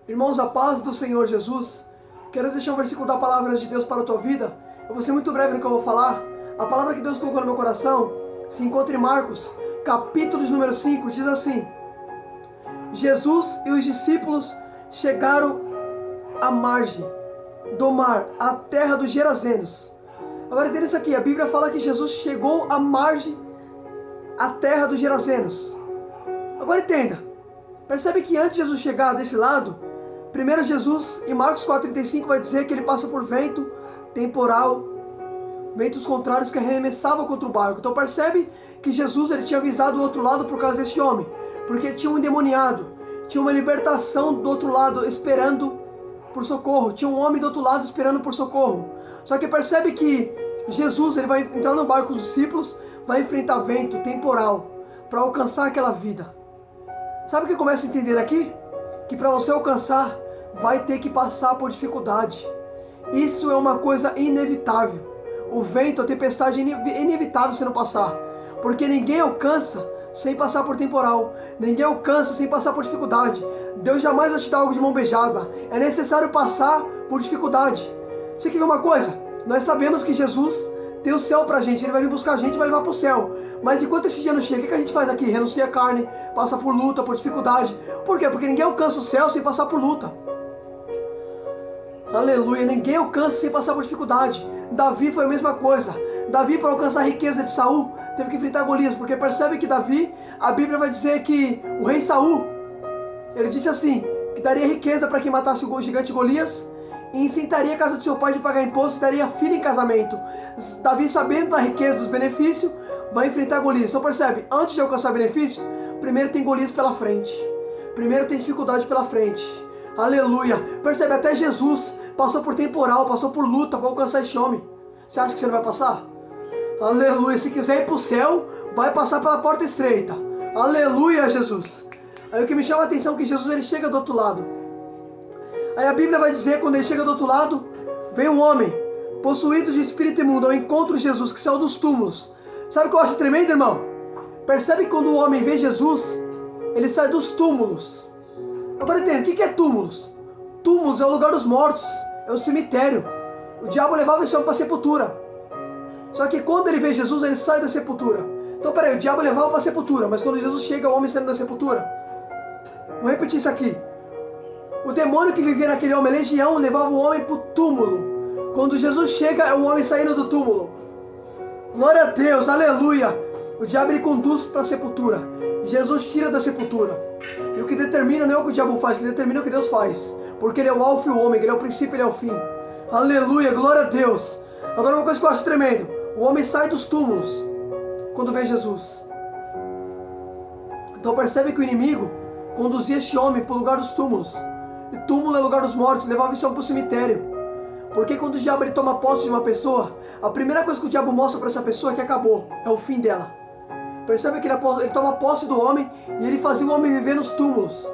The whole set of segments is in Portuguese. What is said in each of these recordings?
Irmãos, a paz do Senhor Jesus. Quero deixar um versículo da palavra de Deus para a tua vida. Eu vou ser muito breve no que eu vou falar. A palavra que Deus colocou no meu coração se encontra em Marcos, capítulo de número 5, diz assim: Jesus e os discípulos chegaram à margem do mar, à terra dos Gerazenos. Agora entenda isso aqui, a Bíblia fala que Jesus chegou à margem, à terra dos Gerazenos. Agora entenda, percebe que antes de Jesus chegar desse lado, primeiro Jesus, em Marcos 4,35, vai dizer que ele passa por vento temporal, ventos contrários que arremessavam contra o barco. Então percebe que Jesus ele tinha avisado o outro lado por causa desse homem, porque tinha um endemoniado, tinha uma libertação do outro lado esperando por socorro, tinha um homem do outro lado esperando por socorro. Só que percebe que Jesus ele vai entrar no barco com os discípulos, vai enfrentar vento temporal para alcançar aquela vida. Sabe o que eu começo a entender aqui? Que para você alcançar, vai ter que passar por dificuldade. Isso é uma coisa inevitável. O vento, a tempestade é inevitável você não passar. Porque ninguém alcança sem passar por temporal. Ninguém alcança sem passar por dificuldade. Deus jamais vai te dar algo de mão beijada. É necessário passar por dificuldade. Você quer ver uma coisa? Nós sabemos que Jesus tem o céu pra gente. Ele vai vir buscar a gente e vai levar pro céu. Mas enquanto esse dia não chega, o que a gente faz aqui? Renuncia a carne, passa por luta, por dificuldade. Por quê? Porque ninguém alcança o céu sem passar por luta. Aleluia, ninguém alcança sem passar por dificuldade. Davi foi a mesma coisa. Davi, para alcançar a riqueza de Saul, teve que enfrentar Golias. Porque percebe que Davi, a Bíblia vai dizer que o rei Saul, ele disse assim, que daria riqueza para quem matasse o gigante Golias, e incitaria a casa de seu pai de pagar imposto e daria filho em casamento. Davi, sabendo da riqueza, dos benefícios, vai enfrentar Golias. Então percebe, antes de alcançar benefício, primeiro tem Golias pela frente. Primeiro tem dificuldade pela frente. Aleluia. Percebe, até Jesus passou por temporal, passou por luta para alcançar esse homem. Você acha que você não vai passar? Aleluia. Se quiser ir para o céu, vai passar pela porta estreita. Aleluia, Jesus. Aí o que me chama a atenção é que Jesus ele chega do outro lado. Aí a Bíblia vai dizer, quando ele chega do outro lado, vem um homem, possuído de espírito imundo, ao encontro de Jesus, que saiu dos túmulos. Sabe o que eu acho tremendo, irmão? Percebe que quando o homem vê Jesus, ele sai dos túmulos. Agora entenda, o que é túmulos? Túmulos é o lugar dos mortos, é o cemitério. O diabo levava esse homem para a sepultura. Só que quando ele vê Jesus, ele sai da sepultura. Então peraí, o diabo levava para a sepultura, mas quando Jesus chega, o homem saindo da sepultura. Vou repetir isso aqui. O demônio que vivia naquele homem, a legião, levava o homem para o túmulo. Quando Jesus chega, é o homem saindo do túmulo. Glória a Deus, aleluia. O diabo ele conduz para a sepultura. Jesus tira da sepultura. E o que determina não é o que o diabo faz, o que determina é o que Deus faz. Porque ele é o alfa e o ômega, ele é o princípio, ele é o fim. Aleluia, glória a Deus. Agora uma coisa que eu acho tremendo. O homem sai dos túmulos quando vê Jesus. Então percebe que o inimigo conduzia este homem para o lugar dos túmulos. E túmulo é o lugar dos mortos, levava esse homem para o cemitério. Porque quando o diabo ele toma posse de uma pessoa, a primeira coisa que o diabo mostra para essa pessoa é que acabou, é o fim dela. Percebe que ele toma posse do homem e ele fazia o homem viver nos túmulos.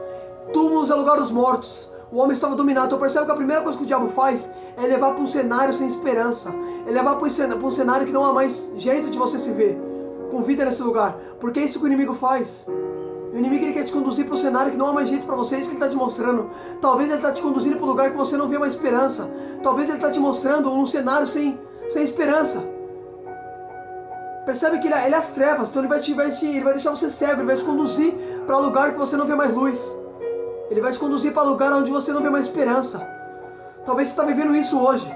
Túmulos é o lugar dos mortos. O homem estava dominado. Então percebe que a primeira coisa que o diabo faz é levar para um cenário sem esperança. É levar para um cenário que não há mais jeito de você se ver com vida nesse lugar. Porque é isso que o inimigo faz. O inimigo ele quer te conduzir para um cenário que não há mais jeito para você. É isso que ele está te mostrando. Talvez ele está te conduzindo para um lugar que você não vê mais esperança. Talvez ele está te mostrando um cenário sem esperança. Percebe que ele é as trevas. Então ele vai deixar você cego. Ele vai te conduzir para um lugar que você não vê mais luz. Ele vai te conduzir para um lugar onde você não vê mais esperança. Talvez você está vivendo isso hoje.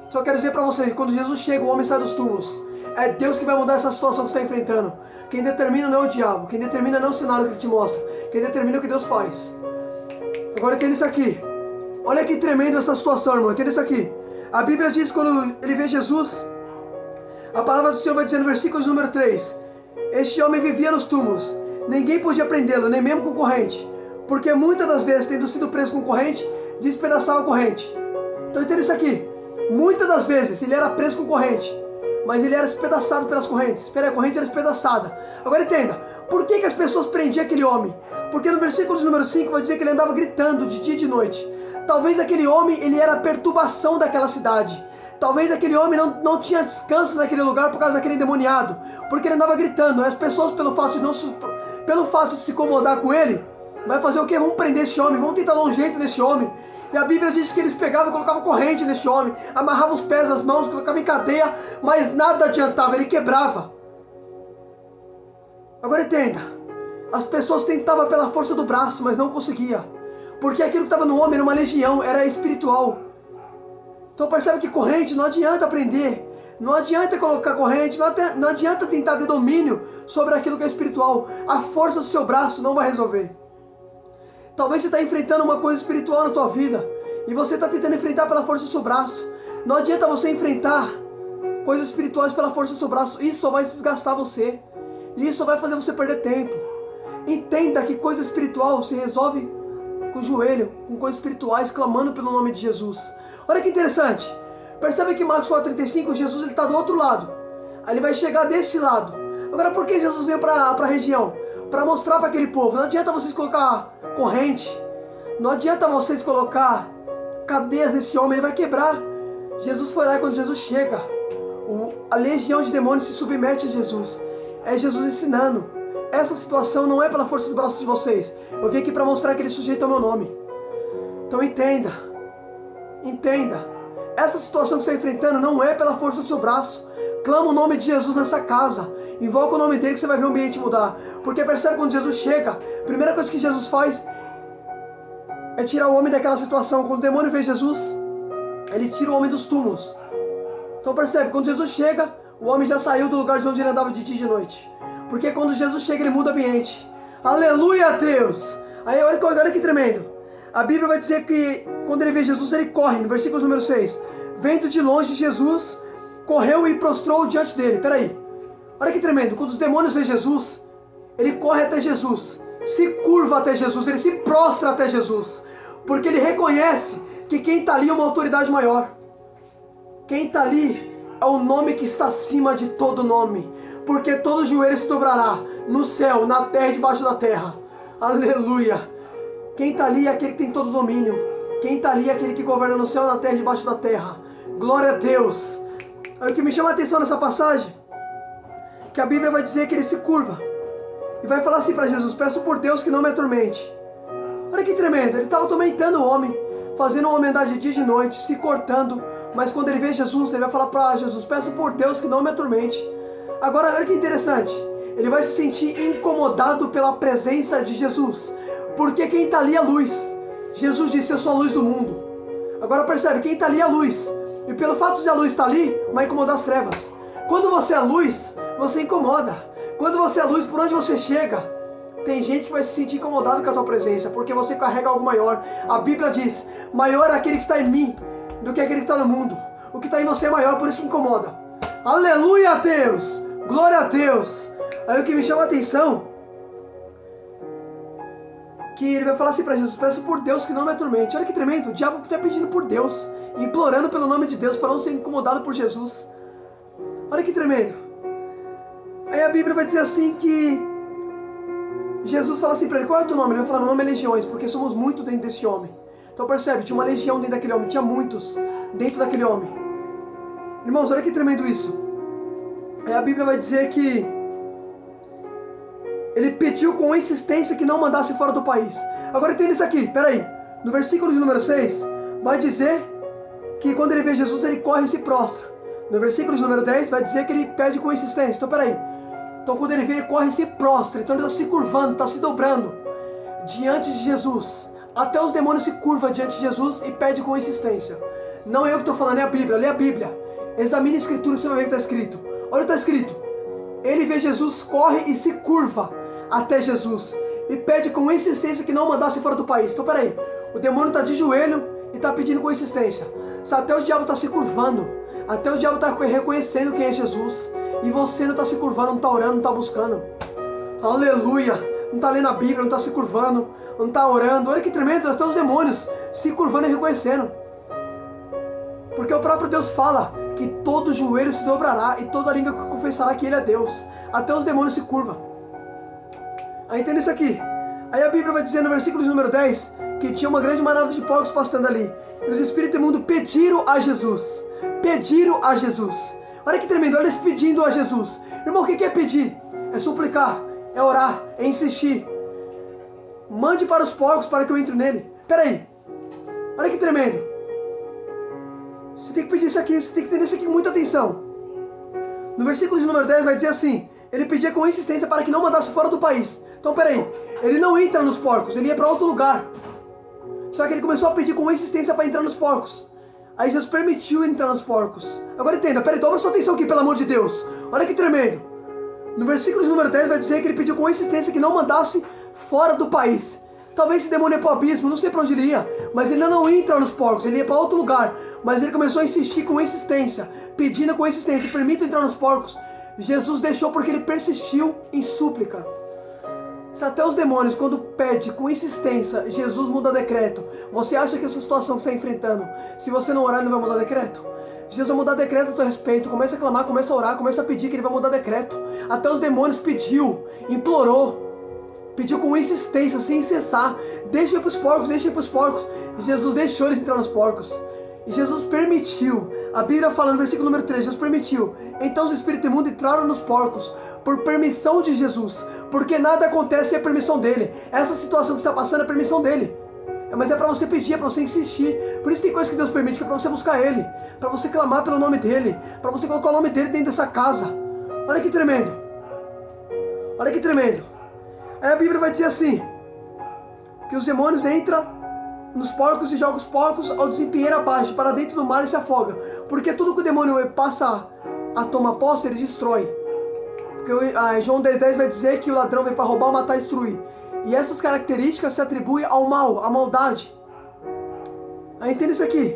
Só quero dizer para você, quando Jesus chega, o homem sai dos túmulos. É Deus que vai mudar essa situação que você está enfrentando. Quem determina não é o diabo. Quem determina não é o cenário que ele te mostra. Quem determina é o que Deus faz. Agora entenda isso aqui. Olha que tremendo essa situação, irmão. Entenda isso aqui. A Bíblia diz que quando ele vê Jesus, a palavra do Senhor vai dizer no versículo de número 3. Este homem vivia nos túmulos. Ninguém podia prendê-lo, nem mesmo com corrente. Porque muitas das vezes, tendo sido preso com corrente, despedaçava a corrente. Então entenda isso aqui. Muitas das vezes ele era preso com corrente, mas ele era despedaçado pelas correntes. Espera, a corrente era despedaçada. Agora entenda, por que as pessoas prendiam aquele homem? Porque no versículo de número 5 vai dizer que ele andava gritando de dia e de noite. Talvez aquele homem, ele era a perturbação daquela cidade. Talvez aquele homem não tinha descanso naquele lugar por causa daquele endemoniado. Porque ele andava gritando. As pessoas, pelo fato de se incomodar com ele, Vai fazer o quê? Vamos prender esse homem, vamos tentar dar um jeito nesse homem. E a Bíblia diz que eles pegavam e colocavam corrente nesse homem, amarravam os pés, as mãos, colocavam em cadeia, mas nada adiantava, ele quebrava. Agora entenda, as pessoas tentavam pela força do braço, mas não conseguia, porque aquilo que estava no homem era uma legião, era espiritual. Então percebe que corrente não adianta prender, não adianta colocar corrente, não adianta tentar ter domínio sobre aquilo que é espiritual. A força do seu braço não vai resolver. Talvez você está enfrentando uma coisa espiritual na tua vida e você está tentando enfrentar pela força do seu braço. Não adianta você enfrentar coisas espirituais pela força do seu braço. Isso só vai desgastar você. Isso só vai fazer você perder tempo. Entenda que coisa espiritual se resolve com o joelho, com coisas espirituais, clamando pelo nome de Jesus. Olha que interessante. Percebe que em Marcos 4,35, Jesus está do outro lado. Aí ele vai chegar desse lado. Agora, por que Jesus veio para a região? Para mostrar para aquele povo. Não adianta vocês colocar corrente. Não adianta vocês colocar cadeias nesse homem. Ele vai quebrar. Jesus foi lá e quando Jesus chega, a legião de demônios se submete a Jesus. É Jesus ensinando. Essa situação não é pela força do braço de vocês. Eu vim aqui para mostrar que ele sujeita ao meu nome. Então entenda. Entenda. Essa situação que você está enfrentando não é pela força do seu braço. Clama o nome de Jesus nessa casa. Invoca o nome dele que você vai ver o ambiente mudar. Porque percebe quando Jesus chega, a primeira coisa que Jesus faz é tirar o homem daquela situação. Quando o demônio vê Jesus, ele tira o homem dos túmulos. Então percebe, quando Jesus chega, o homem já saiu do lugar de onde ele andava de dia e de noite. Porque quando Jesus chega, ele muda o ambiente. Aleluia, Deus! Aí olha que tremendo. A Bíblia vai dizer que quando ele vê Jesus, ele corre. No versículo número 6. Vendo de longe Jesus, correu e prostrou diante dele. Peraí. Olha que tremendo. Quando os demônios veem Jesus, ele corre até Jesus. Se curva até Jesus. Ele se prostra até Jesus. Porque ele reconhece que quem está ali é uma autoridade maior. Quem está ali é o nome que está acima de todo nome. Porque todo joelho se dobrará. No céu, na terra e debaixo da terra. Aleluia. Quem está ali é aquele que tem todo o domínio. Quem está ali é aquele que governa no céu, na terra e debaixo da terra. Glória a Deus. Aí o que me chama a atenção nessa passagem, que a Bíblia vai dizer que ele se curva. E vai falar assim para Jesus: peço por Deus que não me atormente. Olha que tremendo. Ele estava atormentando o homem, fazendo o homem andar de dia e de noite, se cortando. Mas quando ele vê Jesus, ele vai falar para Jesus: peço por Deus que não me atormente. Agora, olha que interessante. Ele vai se sentir incomodado pela presença de Jesus. Porque quem está ali é luz. Jesus disse: eu sou a luz do mundo. Agora percebe, quem está ali é a luz. E pelo fato de a luz estar ali, vai incomodar as trevas. Quando você é luz, você incomoda. Quando você é luz, por onde você chega, tem gente que vai se sentir incomodado com a tua presença, porque você carrega algo maior. A Bíblia diz: maior é aquele que está em mim do que aquele que está no mundo. O que está em você é maior, por isso que incomoda. Aleluia, Deus! Glória a Deus! Aí o que me chama a atenção, que ele vai falar assim para Jesus: peço por Deus que não me atormente. Olha que tremendo. O diabo está pedindo por Deus, implorando pelo nome de Deus, para não ser incomodado por Jesus. Olha que tremendo. Aí a Bíblia vai dizer assim que Jesus fala assim para ele: qual é o teu nome? Ele vai falar: meu nome é Legiões, porque somos muito dentro desse homem. Então percebe, tinha uma legião dentro daquele homem, tinha muitos dentro daquele homem. Irmãos, olha que tremendo isso. Aí a Bíblia vai dizer que ele pediu com insistência que não mandasse fora do país. Agora entenda isso aqui, peraí. No versículo de número 6, vai dizer que quando ele vê Jesus, ele corre e se prostra. No versículo de número 10, vai dizer que ele pede com insistência. Então peraí. Então quando ele vê, ele corre e se prostra. Então ele está se curvando, está se dobrando diante de Jesus. Até os demônios se curvam diante de Jesus e pedem com insistência. Não é eu que estou falando, é a Bíblia. Lê a Bíblia. Examine a Escritura, você vai ver o que está escrito. Olha o que está escrito. Ele vê Jesus, corre e se curva até Jesus. E pede com insistência que não mandasse fora do país. Então peraí. O demônio está de joelho e está pedindo com insistência. Até o diabo está se curvando. Até o diabo está reconhecendo quem é Jesus. E você não está se curvando, não está orando, não está buscando. Aleluia. Não está lendo a Bíblia, não está se curvando, não está orando. Olha que tremendo, até os demônios se curvando e reconhecendo. Porque o próprio Deus fala que todo joelho se dobrará e toda língua confessará que Ele é Deus. Até os demônios se curvam. Aí entende isso aqui. Aí a Bíblia vai dizer no versículo de número 10 que tinha uma grande manada de porcos pastando ali. E os espíritos imundos pediram a Jesus. Pediram a Jesus. Olha que tremendo, olha eles pedindo a Jesus. Irmão, o que é pedir? É suplicar, é orar, é insistir. mande para os porcos para que eu entre nele. Peraí, olha que tremendo. Você tem que pedir isso aqui, você tem que entender isso aqui com muita atenção. No versículo de número 10 vai dizer assim: ele pedia com insistência para que não mandasse fora do país. Então peraí, ele não entra nos porcos, ele ia para outro lugar. Só que ele começou a pedir com insistência para entrar nos porcos. Aí Jesus permitiu entrar nos porcos. Agora entenda, peraí, dobra sua atenção aqui, pelo amor de Deus. Olha que tremendo. No versículo de número 10 vai dizer que ele pediu com insistência que não mandasse fora do país. Talvez esse demônio ia para o abismo, não sei para onde ele ia, mas ele não ia entrar nos porcos, ele ia para outro lugar. Mas ele começou a insistir com insistência, pedindo com insistência: permita entrar nos porcos. Jesus deixou porque ele persistiu em súplica. Se até os demônios, quando pede com insistência, Jesus muda decreto, você acha que essa situação que você está enfrentando, se você não orar, ele não vai mudar decreto? Jesus vai mudar decreto a teu respeito. Começa a clamar, começa a orar, começa a pedir que ele vai mudar decreto. Até os demônios pediu, implorou, pediu com insistência, sem cessar: deixa ir para os porcos, deixa ir para os porcos. E Jesus deixou eles entrar nos porcos. E Jesus permitiu. A Bíblia fala no versículo número 3, Jesus permitiu. Então os espíritos imundos entraram nos porcos, por permissão de Jesus. Porque nada acontece sem a permissão dele. Essa situação que você está passando é a permissão dele. Mas é para você pedir, é para você insistir. Por isso tem coisas que Deus permite, que é para você buscar ele, para você clamar pelo nome dele, para você colocar o nome dele dentro dessa casa. Olha que tremendo. Olha que tremendo. Aí a Bíblia vai dizer assim, que os demônios entram nos porcos e jogam os porcos ao desempenheiro abaixo, para dentro do mar, e se afoga. Porque tudo que o demônio passa a tomar posse, ele destrói. Porque João 10,10 vai dizer que o ladrão vem para roubar, matar e destruir. E essas características se atribuem ao mal, à maldade. Aí entenda isso aqui.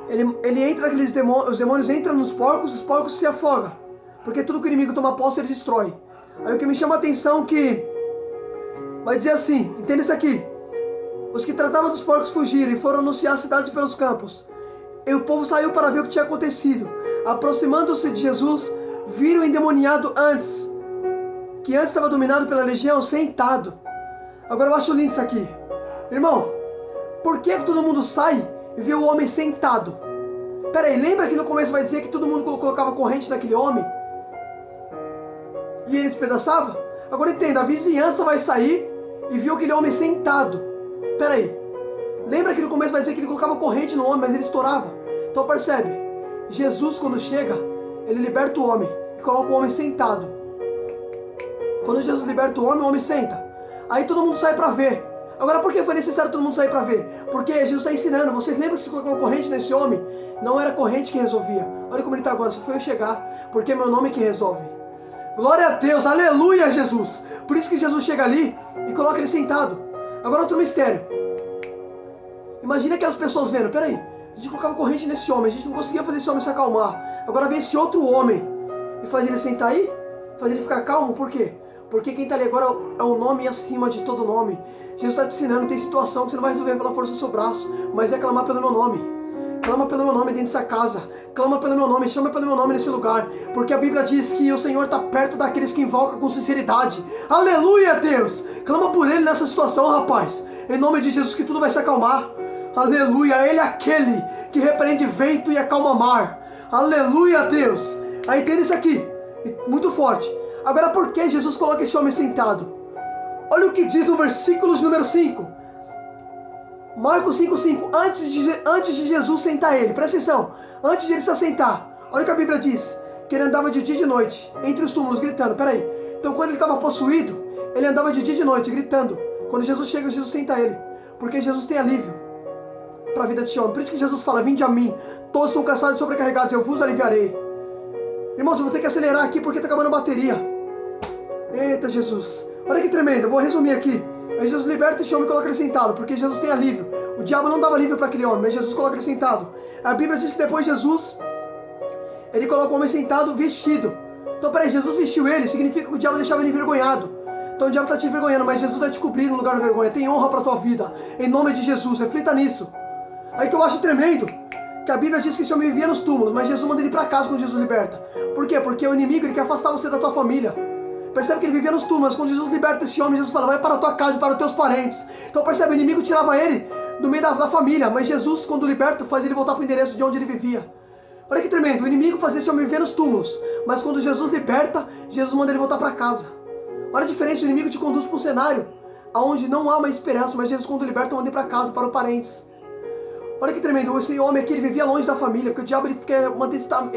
Ele entra naqueles demônios, os demônios entram nos porcos, os porcos se afogam. Porque tudo que o inimigo toma posse, ele destrói. Aí o que me chama a atenção que vai dizer assim, entenda isso aqui: os que tratavam dos porcos fugiram e foram anunciar a cidade pelos campos. E o povo saiu para ver o que tinha acontecido. Aproximando-se de Jesus, viram o endemoniado que antes estava dominado pela legião, sentado. Agora eu acho lindo isso aqui. Irmão, por que todo mundo sai e vê o homem sentado? Peraí, lembra que no começo vai dizer que todo mundo colocava corrente naquele homem? E ele despedaçava? Agora entenda, a vizinhança vai sair e viu aquele homem sentado. Peraí, lembra que no começo vai dizer que ele colocava corrente no homem, mas ele estourava? Então percebe, Jesus quando chega, ele liberta o homem e coloca o homem sentado. Quando Jesus liberta o homem senta. Aí todo mundo sai para ver. Agora por que foi necessário todo mundo sair para ver? Porque Jesus está ensinando. Vocês lembram que se colocar uma corrente nesse homem, não era corrente que resolvia. Olha como ele está agora, só foi eu chegar, porque é meu nome que resolve. Glória a Deus, aleluia, Jesus. Por isso que Jesus chega ali e coloca ele sentado. Agora outro mistério. Imagina aquelas pessoas vendo, peraí, a gente colocava corrente nesse homem, a gente não conseguia fazer esse homem se acalmar. Agora vem esse outro homem e faz ele sentar aí, faz ele ficar calmo, por quê? Porque quem está ali agora é um nome acima de todo nome. Jesus está te ensinando, tem situação que você não vai resolver pela força do seu braço, mas é clamar pelo meu nome. Clama pelo meu nome dentro dessa casa. Clama pelo meu nome, chama pelo meu nome nesse lugar. Porque a Bíblia diz que o Senhor está perto daqueles que invocam com sinceridade. Aleluia, Deus! Clama por Ele nessa situação, rapaz. Em nome de Jesus, que tudo vai se acalmar. Aleluia, Ele é aquele que repreende vento e acalma mar. Aleluia, Deus! Aí entenda isso aqui, muito forte. Agora por que Jesus coloca esse homem sentado? Olha o que diz no versículo número 5. Marcos 5,5, antes de Jesus sentar ele, presta atenção, antes de ele se assentar, olha o que a Bíblia diz, que ele andava de dia e de noite, entre os túmulos, gritando, peraí, então quando ele estava possuído, ele andava de dia e de noite, gritando, quando Jesus chega, Jesus senta ele, porque Jesus tem alívio para a vida desse homem, por isso que Jesus fala, vinde a mim, todos estão cansados e sobrecarregados, eu vos aliviarei. Irmãos, eu vou ter que acelerar aqui, porque está acabando a bateria. Eita Jesus, olha que tremendo, eu vou resumir aqui. Aí Jesus liberta esse homem e coloca ele sentado, porque Jesus tem alívio. O diabo não dava alívio para aquele homem, mas Jesus coloca ele sentado. A Bíblia diz que depois Jesus, ele coloca o homem sentado vestido. Então peraí, Jesus vestiu ele, significa que o diabo deixava ele envergonhado. Então o diabo está te envergonhando, mas Jesus vai te cobrir no lugar da vergonha. Tem honra para a tua vida, em nome de Jesus, reflita nisso. Aí que eu acho tremendo, que a Bíblia diz que esse homem vivia nos túmulos, mas Jesus manda ele para casa quando Jesus liberta. Por quê? Porque o inimigo, ele quer afastar você da tua família. Percebe que ele vivia nos túmulos, quando Jesus liberta esse homem, Jesus fala, vai para a tua casa e para os teus parentes. Então percebe, o inimigo tirava ele do meio da família, mas Jesus, quando liberta, faz ele voltar para o endereço de onde ele vivia. Olha que tremendo, o inimigo fazia esse homem viver nos túmulos, mas quando Jesus liberta, Jesus manda ele voltar para casa. Olha a diferença, o inimigo te conduz para um cenário aonde não há mais esperança, mas Jesus, quando liberta, manda ir para casa, para os parentes. Olha que tremendo, esse homem aqui, ele vivia longe da família, porque o diabo ele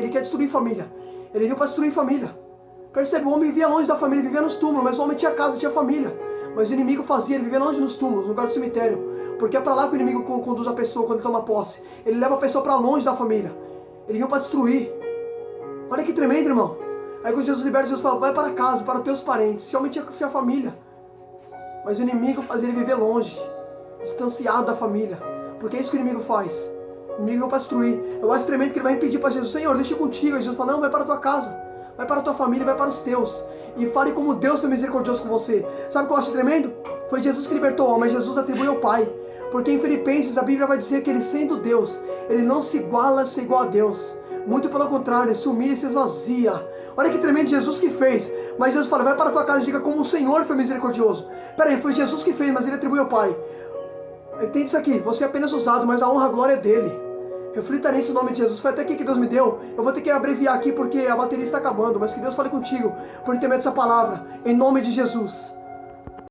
quer destruir família. Ele veio para destruir família. Percebe, o homem vivia longe da família, vivia nos túmulos, mas o homem tinha casa, tinha família. Mas o inimigo fazia, ele vivia longe nos túmulos, no lugar do cemitério. Porque é para lá que o inimigo conduz a pessoa quando ele toma posse. Ele leva a pessoa para longe da família. Ele veio para destruir. Olha que tremendo, irmão. Aí quando Jesus liberta, Jesus fala, vai para casa, para os teus parentes. Esse homem tinha família. Mas o inimigo fazia ele viver longe, distanciado da família. Porque é isso que o inimigo faz. O inimigo veio para destruir. Eu acho tremendo que ele vai impedir para Jesus, Senhor, deixa eu ir contigo. Aí Jesus fala, não, vai para a tua casa. Vai para a tua família, vai para os teus. E fale como Deus foi misericordioso com você. Sabe o que eu acho tremendo? Foi Jesus que libertou o homem, mas Jesus atribui ao Pai. Porque em Filipenses a Bíblia vai dizer que ele sendo Deus, ele não se iguala a ser igual a Deus. Muito pelo contrário, ele se humilha e se esvazia. Olha que tremendo Jesus que fez. Mas Jesus fala, vai para a tua casa e diga como o Senhor foi misericordioso. Peraí, foi Jesus que fez, mas ele atribui ao Pai. Entende isso aqui? Você é apenas usado, mas a honra, a glória é dele. Reflita nisso em nome de Jesus. Foi até aqui que Deus me deu. Eu vou ter que abreviar aqui porque a bateria está acabando. Mas que Deus fale contigo por intermédio dessa palavra. Em nome de Jesus.